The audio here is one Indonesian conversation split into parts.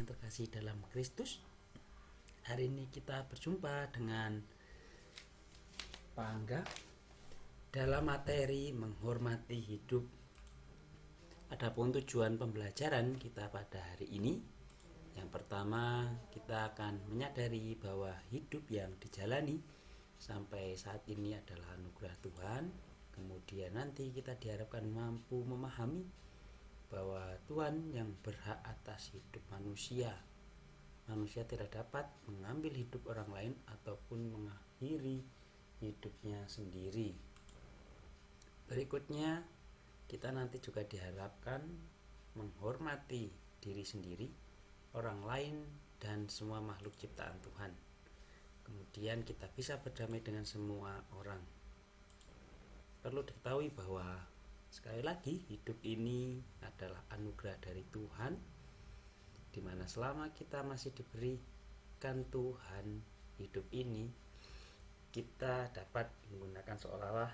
yang terkasih dalam Kristus, hari ini kita berjumpa dengan Pak Angga dalam materi menghormati hidup. Adapun tujuan pembelajaran kita pada hari ini, yang pertama kita akan menyadari bahwa hidup yang dijalani sampai saat ini adalah anugerah Tuhan. Kemudian nanti kita diharapkan mampu memahami bahwa Tuhan yang berhak atas hidup manusia. Manusia tidak dapat mengambil hidup orang lain ataupun mengakhiri hidupnya sendiri. Berikutnya, kita nanti juga diharapkan menghormati diri sendiri, orang lain, dan semua makhluk ciptaan Tuhan. Kemudian kita bisa berdamai dengan semua orang. Perlu diketahui bahwa sekali lagi, hidup ini adalah anugerah dari Tuhan, di mana selama kita masih diberikan Tuhan hidup ini, kita dapat menggunakan seolah-olah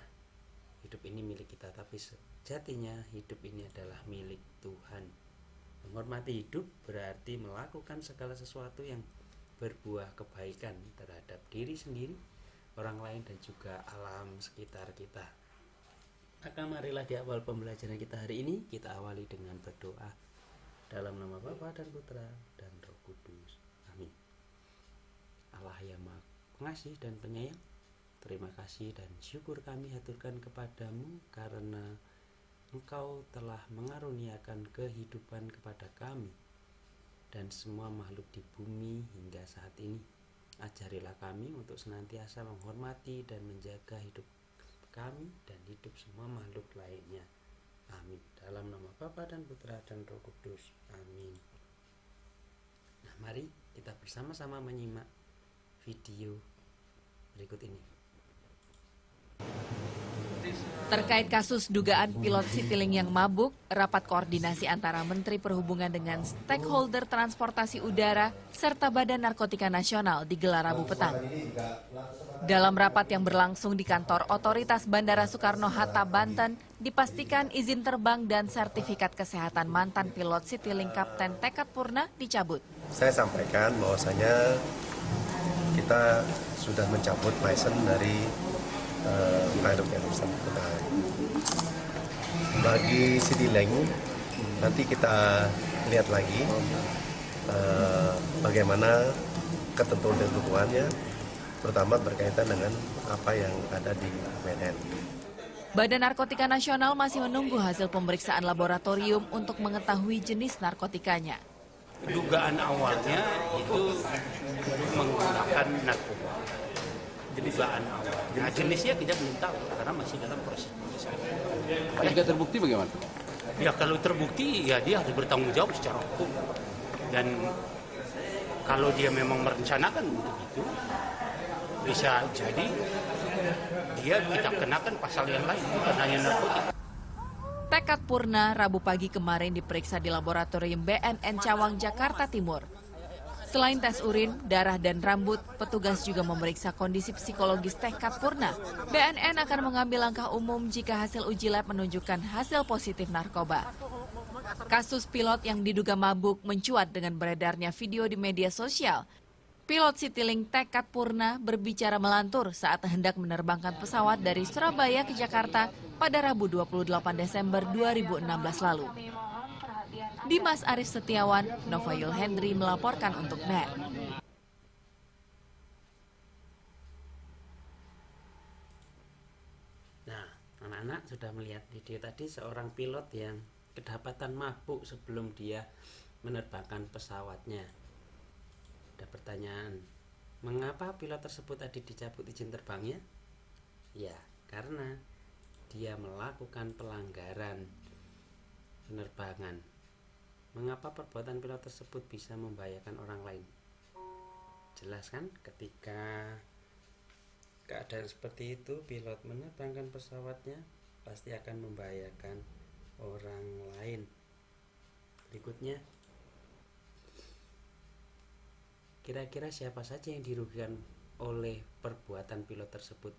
hidup ini milik kita, tapi sejatinya hidup ini adalah milik Tuhan. Menghormati hidup berarti melakukan segala sesuatu yang berbuah kebaikan terhadap diri sendiri, orang lain, dan juga alam sekitar kita. Maka marilah di awal pembelajaran kita hari ini kita awali dengan berdoa. Dalam nama Bapa dan Putra dan Roh Kudus. Amin. Allah yang Maha Pengasih dan Penyayang, terima kasih dan syukur kami haturkan kepadamu karena Engkau telah mengaruniakan kehidupan kepada kami dan semua makhluk di bumi hingga saat ini. Ajarilah kami untuk senantiasa menghormati dan menjaga hidup kami dan hidup semua makhluk lainnya. Amin. Dalam nama Bapa dan Putra dan Roh Kudus. Amin. Nah, mari kita bersama-sama menyimak video berikut ini. Terkait kasus dugaan pilot Citylink yang mabuk, rapat koordinasi antara Menteri Perhubungan dengan stakeholder transportasi udara serta Badan Narkotika Nasional digelar Rabu petang. Dalam rapat yang berlangsung di kantor Otoritas Bandara Soekarno-Hatta, Banten, dipastikan izin terbang dan sertifikat kesehatan mantan pilot Citylink Kapten Tekad Purna dicabut. Saya sampaikan bahwasanya kita sudah mencabut license dari pilot yang bersangkutan. Bagi Citylink, nanti kita lihat lagi bagaimana ketentuan-ketentuannya, terutama berkaitan dengan apa yang ada di BNN. Badan Narkotika Nasional masih menunggu hasil pemeriksaan laboratorium untuk mengetahui jenis narkotikanya. Dugaan awalnya itu menggunakan narkoba. Dugaan awal. Nah, jenisnya kita belum tahu karena masih dalam proses pemeriksaan. Jika terbukti bagaimana? Ya kalau terbukti ya dia harus bertanggung jawab secara hukum. Dan kalau dia memang merencanakan untuk itu, bisa jadi dia kita kenakan pasal yang lain, bukan hanya narkotika. Tekad Purna Rabu pagi kemarin diperiksa di laboratorium BNN Cawang, Jakarta Timur. Selain tes urin, darah, dan rambut, petugas juga memeriksa kondisi psikologis Tekad Purna. BNN akan mengambil langkah umum jika hasil uji lab menunjukkan hasil positif narkoba. Kasus pilot yang diduga mabuk mencuat dengan beredarnya video di media sosial. Pilot Citylink Tekad Purna berbicara melantur saat hendak menerbangkan pesawat dari Surabaya ke Jakarta pada Rabu 28 Desember 2016 lalu. Dimas Arif Setiawan, Nova Yul Hendri melaporkan untuk NET. Nah, anak-anak sudah melihat video tadi seorang pilot yang kedapatan mabuk sebelum dia menerbangkan pesawatnya. Ada pertanyaan, mengapa pilot tersebut tadi dicabut izin terbangnya? Ya, karena dia melakukan pelanggaran penerbangan. Mengapa perbuatan pilot tersebut bisa membahayakan orang lain? Jelas kan, ketika keadaan seperti itu pilot menerbangkan pesawatnya pasti akan membahayakan orang lain. Berikutnya, kira-kira siapa saja yang dirugikan oleh perbuatan pilot tersebut?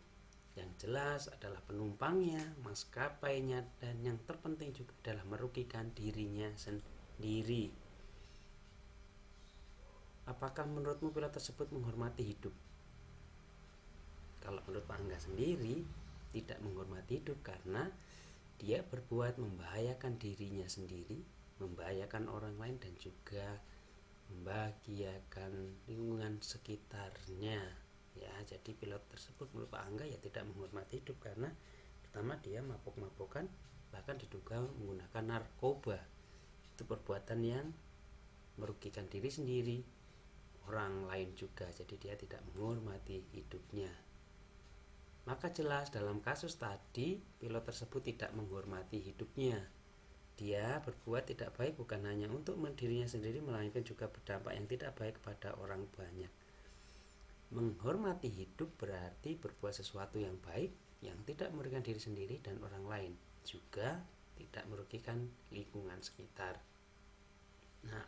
Yang jelas adalah penumpangnya, maskapainya, dan yang terpenting juga adalah merugikan dirinya sendiri. apakah menurutmu pilot tersebut menghormati hidup? Kalau menurut Pak Angga sendiri, tidak menghormati hidup karena dia berbuat membahayakan dirinya sendiri, membahayakan orang lain, dan juga membahayakan lingkungan sekitarnya. Ya, jadi pilot tersebut menurut Pak Angga ya tidak menghormati hidup karena pertama dia mabok-mabokan, bahkan diduga menggunakan narkoba. Itu perbuatan yang merugikan diri sendiri, orang lain juga. Jadi dia tidak menghormati hidupnya. Maka jelas dalam kasus tadi pilot tersebut tidak menghormati hidupnya. Dia berbuat tidak baik bukan hanya untuk dirinya sendiri, melainkan juga berdampak yang tidak baik kepada orang banyak. Menghormati hidup berarti berbuat sesuatu yang baik yang tidak merugikan diri sendiri dan orang lain, juga tidak merugikan lingkungan sekitar. Nah,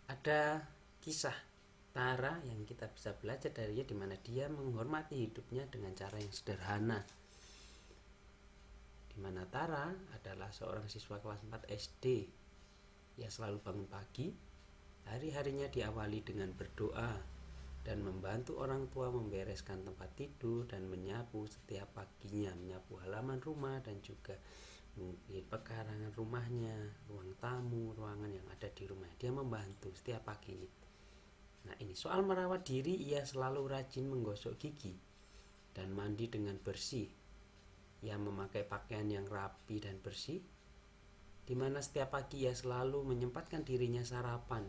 ada kisah Tara yang kita bisa belajar darinya, di mana dia menghormati hidupnya dengan cara yang sederhana. Di mana Tara adalah seorang siswa kelas 4 SD. Ia selalu bangun pagi, hari-harinya diawali dengan berdoa dan membantu orang tua membereskan tempat tidur dan menyapu setiap paginya, menyapu halaman rumah dan juga mungkin pekarangan rumahnya, ruang tamu, ruangan yang ada di rumah. Dia membantu setiap paginya. Nah, ini soal merawat diri, ia selalu rajin menggosok gigi dan mandi dengan bersih. Ia memakai pakaian yang rapi dan bersih, di mana setiap pagi ia selalu menyempatkan dirinya sarapan,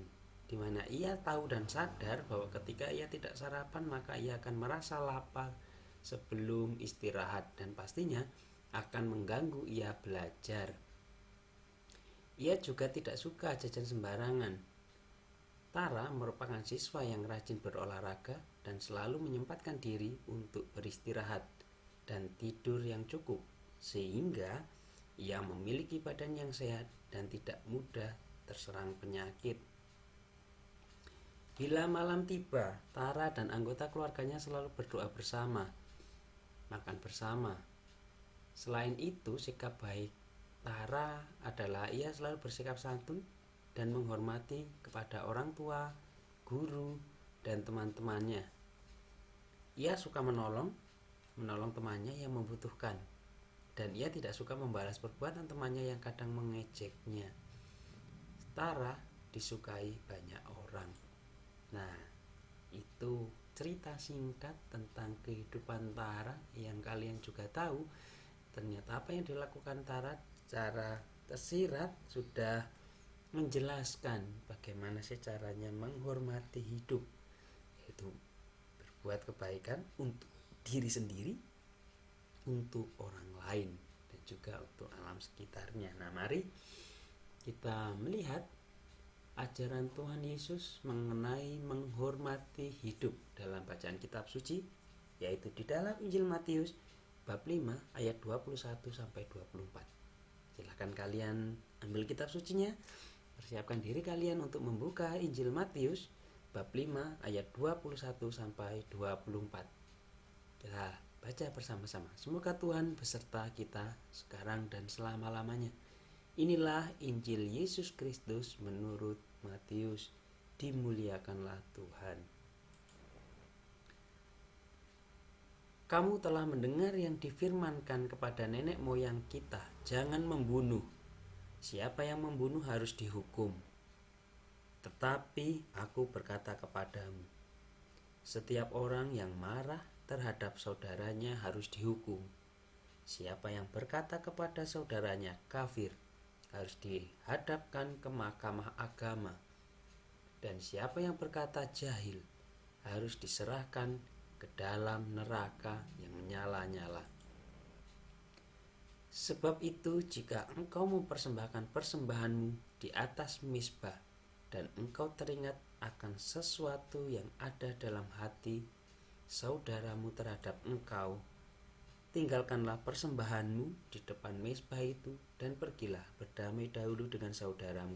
di mana ia tahu dan sadar bahwa ketika ia tidak sarapan maka ia akan merasa lapar sebelum istirahat dan pastinya akan mengganggu ia belajar. Ia juga tidak suka jajan sembarangan. Tara merupakan siswa yang rajin berolahraga dan selalu menyempatkan diri untuk beristirahat dan tidur yang cukup, sehingga ia memiliki badan yang sehat dan tidak mudah terserang penyakit. Bila malam tiba, Tara dan anggota keluarganya selalu berdoa bersama, makan bersama. Selain itu, sikap baik Tara adalah ia selalu bersikap santun dan menghormati kepada orang tua, guru, dan teman-temannya. Ia suka menolong temannya yang membutuhkan, dan ia tidak suka membalas perbuatan temannya yang kadang mengejeknya. Tara disukai banyak orang. Nah, itu cerita singkat tentang kehidupan Tara yang kalian juga tahu. Ternyata apa yang dilakukan Tara secara tersirat sudah menjelaskan bagaimana sih caranya menghormati hidup, yaitu berbuat kebaikan untuk diri sendiri, untuk orang lain, dan juga untuk alam sekitarnya. Nah, mari kita melihat ajaran Tuhan Yesus mengenai menghormati hidup dalam bacaan kitab suci, yaitu di dalam Injil Matius bab 5 ayat 21 sampai 24. Silakan kalian ambil kitab sucinya. Persiapkan diri kalian untuk membuka Injil Matius bab 5 ayat 21 sampai 24. Kita baca bersama-sama. Semoga Tuhan beserta kita sekarang dan selama-lamanya. Inilah Injil Yesus Kristus menurut Matius. Dimuliakanlah Tuhan. Kamu telah mendengar yang difirmankan kepada nenek moyang kita, jangan membunuh. Siapa yang membunuh harus dihukum. Tetapi aku berkata kepadamu, setiap orang yang marah terhadap saudaranya harus dihukum. Siapa yang berkata kepada saudaranya kafir harus dihadapkan ke mahkamah agama. Dan siapa yang berkata jahil harus diserahkan ke dalam neraka yang menyala-nyala. Sebab itu jika engkau mempersembahkan persembahanmu di atas mezbah dan engkau teringat akan sesuatu yang ada dalam hati saudaramu terhadap engkau, tinggalkanlah persembahanmu di depan mezbah itu dan pergilah berdamai dahulu dengan saudaramu,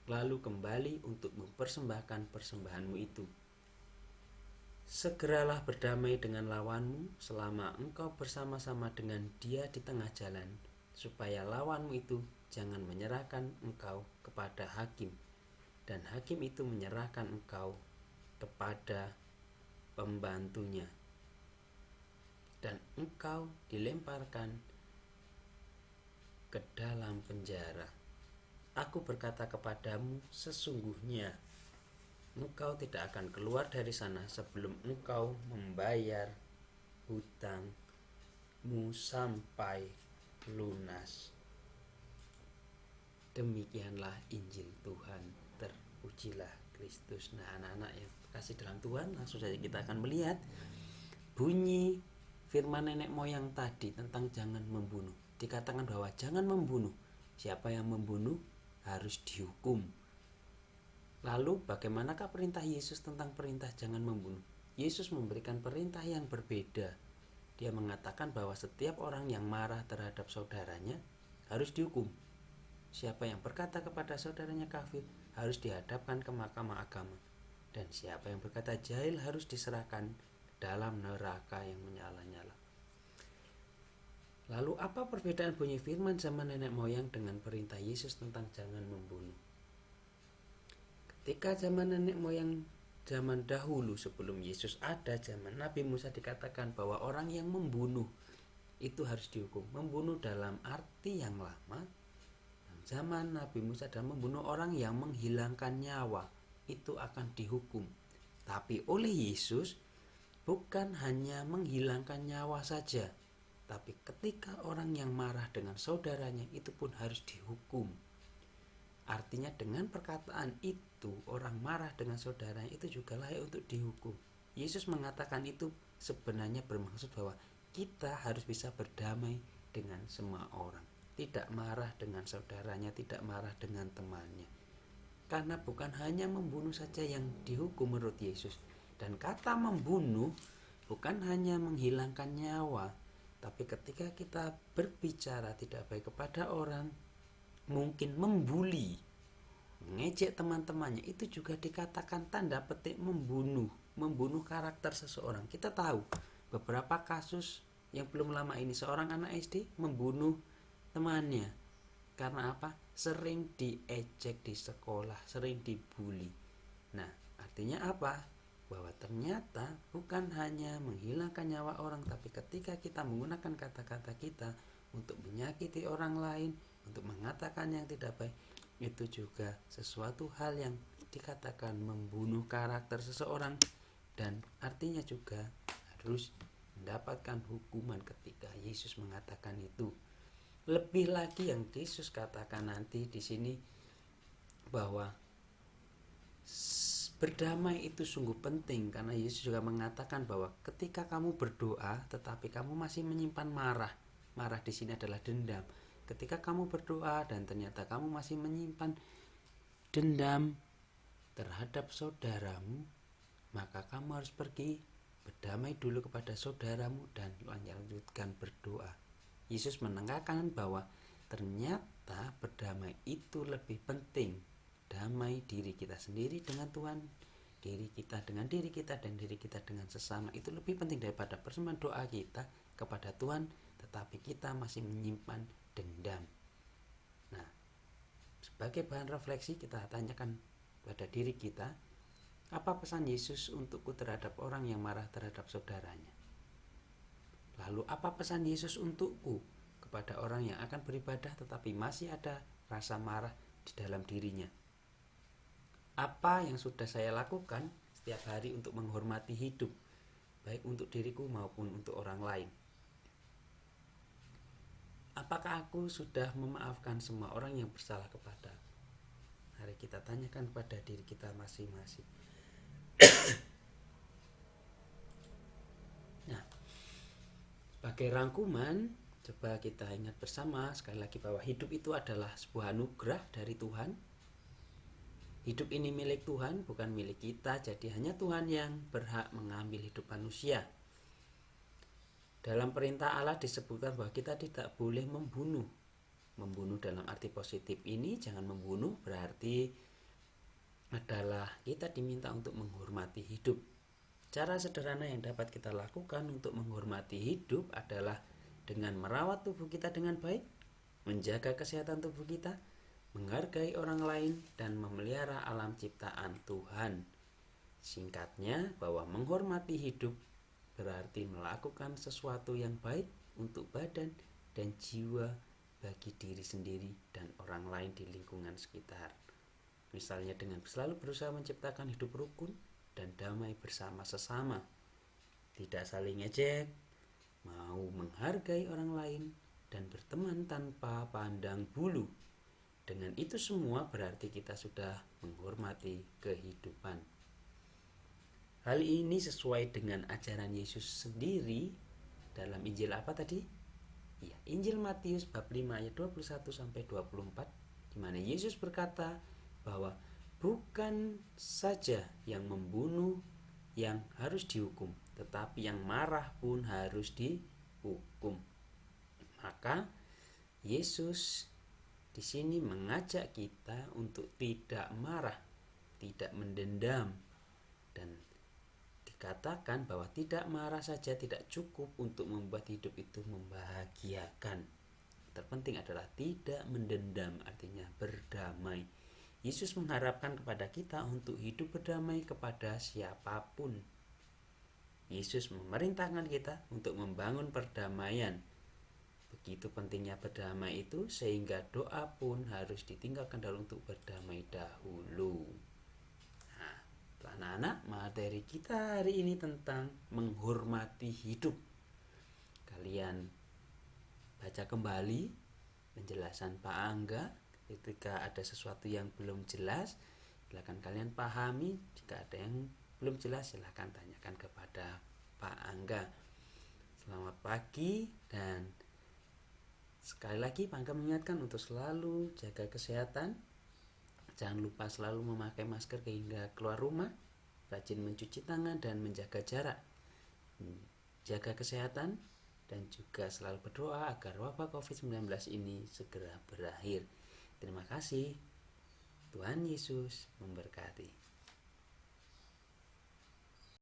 lalu kembali untuk mempersembahkan persembahanmu itu. Segeralah berdamai dengan lawanmu selama engkau bersama-sama dengan dia di tengah jalan, supaya lawanmu itu jangan menyerahkan engkau kepada hakim, dan hakim itu menyerahkan engkau kepada pembantunya, dan engkau dilemparkan ke dalam penjara. Aku berkata kepadamu, sesungguhnya engkau tidak akan keluar dari sana sebelum engkau membayar hutangmu sampai lunas. Demikianlah Injil Tuhan. Terpujilah Kristus. Nah, anak-anak yang kasih dalam Tuhan, langsung saja kita akan melihat bunyi firman nenek moyang tadi tentang jangan membunuh. Dikatakan bahwa jangan membunuh. Siapa yang membunuh harus dihukum. Lalu bagaimanakah perintah Yesus tentang perintah jangan membunuh? Yesus memberikan perintah yang berbeda. Dia mengatakan bahwa setiap orang yang marah terhadap saudaranya harus dihukum. Siapa yang berkata kepada saudaranya kafir harus dihadapkan ke mahkamah agama. Dan siapa yang berkata jahil harus diserahkan dalam neraka yang menyala-nyala. Lalu apa perbedaan bunyi firman zaman nenek moyang dengan perintah Yesus tentang jangan membunuh? Ketika zaman nenek moyang, zaman dahulu sebelum Yesus ada, zaman Nabi Musa, dikatakan bahwa orang yang membunuh itu harus dihukum. Membunuh dalam arti yang lama, zaman Nabi Musa adalah membunuh orang yang menghilangkan nyawa, itu akan dihukum. Tapi oleh Yesus bukan hanya menghilangkan nyawa saja, tapi ketika orang yang marah dengan saudaranya itu pun harus dihukum. Artinya dengan perkataan itu, orang marah dengan saudaranya itu juga layak untuk dihukum. Yesus mengatakan itu sebenarnya bermaksud bahwa kita harus bisa berdamai dengan semua orang. Tidak marah dengan saudaranya, tidak marah dengan temannya. Karena bukan hanya membunuh saja yang dihukum menurut Yesus. Dan kata membunuh bukan hanya menghilangkan nyawa, tapi ketika kita berbicara tidak baik kepada orang, mungkin membuli, mengejek teman-temannya, itu juga dikatakan tanda petik membunuh karakter seseorang. Kita tahu beberapa kasus yang belum lama ini, seorang anak SD membunuh temannya. Karena apa? Sering diejek di sekolah, sering dibully. Nah, artinya apa? Bahwa ternyata bukan hanya menghilangkan nyawa orang, tapi ketika kita menggunakan kata-kata kita untuk menyakiti orang lain, untuk mengatakan yang tidak baik, itu juga sesuatu hal yang dikatakan membunuh karakter seseorang, dan artinya juga harus mendapatkan hukuman ketika Yesus mengatakan itu. Lebih lagi yang Yesus katakan nanti di sini bahwa berdamai itu sungguh penting, karena Yesus juga mengatakan bahwa ketika kamu berdoa tetapi kamu masih menyimpan marah di sini adalah dendam. Ketika kamu berdoa dan ternyata kamu masih menyimpan dendam terhadap saudaramu, maka kamu harus pergi berdamai dulu kepada saudaramu dan lanjutkan berdoa. Yesus menekankan bahwa ternyata berdamai itu lebih penting. Damai diri kita sendiri dengan Tuhan, diri kita dengan diri kita, dan diri kita dengan sesama itu lebih penting daripada persembahan doa kita kepada Tuhan, tetapi kita masih menyimpan dendam. Nah, sebagai bahan refleksi kita tanyakan pada diri kita, apa pesan Yesus untukku terhadap orang yang marah terhadap saudaranya? Lalu apa pesan Yesus untukku kepada orang yang akan beribadah tetapi masih ada rasa marah di dalam dirinya? Apa yang sudah saya lakukan setiap hari untuk menghormati hidup, baik untuk diriku maupun untuk orang lain? Apakah aku sudah memaafkan semua orang yang bersalah kepada? Mari kita tanyakan pada diri kita masing-masing. Nah, sebagai rangkuman, coba kita ingat bersama sekali lagi bahwa hidup itu adalah sebuah anugerah dari Tuhan. Hidup ini milik Tuhan, bukan milik kita. Jadi hanya Tuhan yang berhak mengambil hidup manusia. Dalam perintah Allah disebutkan bahwa kita tidak boleh membunuh. Membunuh dalam arti positif ini, jangan membunuh berarti adalah kita diminta untuk menghormati hidup. Cara sederhana yang dapat kita lakukan untuk menghormati hidup adalah dengan merawat tubuh kita dengan baik, menjaga kesehatan tubuh kita, menghargai orang lain, dan memelihara alam ciptaan Tuhan. Singkatnya, bahwa menghormati hidup berarti melakukan sesuatu yang baik untuk badan dan jiwa bagi diri sendiri dan orang lain di lingkungan sekitar. Misalnya dengan selalu berusaha menciptakan hidup rukun dan damai bersama sesama, tidak saling ngejek, mau menghargai orang lain, dan berteman tanpa pandang bulu. Dengan itu semua berarti kita sudah menghormati kehidupan. Hal ini sesuai dengan ajaran Yesus sendiri dalam Injil apa tadi? Ya, Injil Matius bab 5 ayat 21 sampai 24, di mana Yesus berkata bahwa bukan saja yang membunuh yang harus dihukum, tetapi yang marah pun harus dihukum. Maka Yesus di sini mengajak kita untuk tidak marah, tidak mendendam, dan dikatakan bahwa tidak marah saja tidak cukup untuk membuat hidup itu membahagiakan. Terpenting adalah tidak mendendam, artinya berdamai. Yesus mengharapkan kepada kita untuk hidup berdamai kepada siapapun. Yesus memerintahkan kita untuk membangun perdamaian. Begitu pentingnya berdamai itu sehingga doa pun harus ditinggalkan dahulu untuk berdamai dahulu. Nah, anak-anak, materi kita hari ini tentang menghormati hidup. Kalian baca kembali penjelasan Pak Angga. Ketika ada sesuatu yang belum jelas, silakan kalian pahami. Jika ada yang belum jelas, silakan tanyakan kepada Pak Angga. Selamat pagi, dan sekali lagi Pak Angga mengingatkan untuk selalu jaga kesehatan. Jangan lupa selalu memakai masker hingga keluar rumah, rajin mencuci tangan dan menjaga jarak. Jaga kesehatan dan juga selalu berdoa agar wabah COVID-19 ini segera berakhir. Terima kasih. Tuhan Yesus memberkati.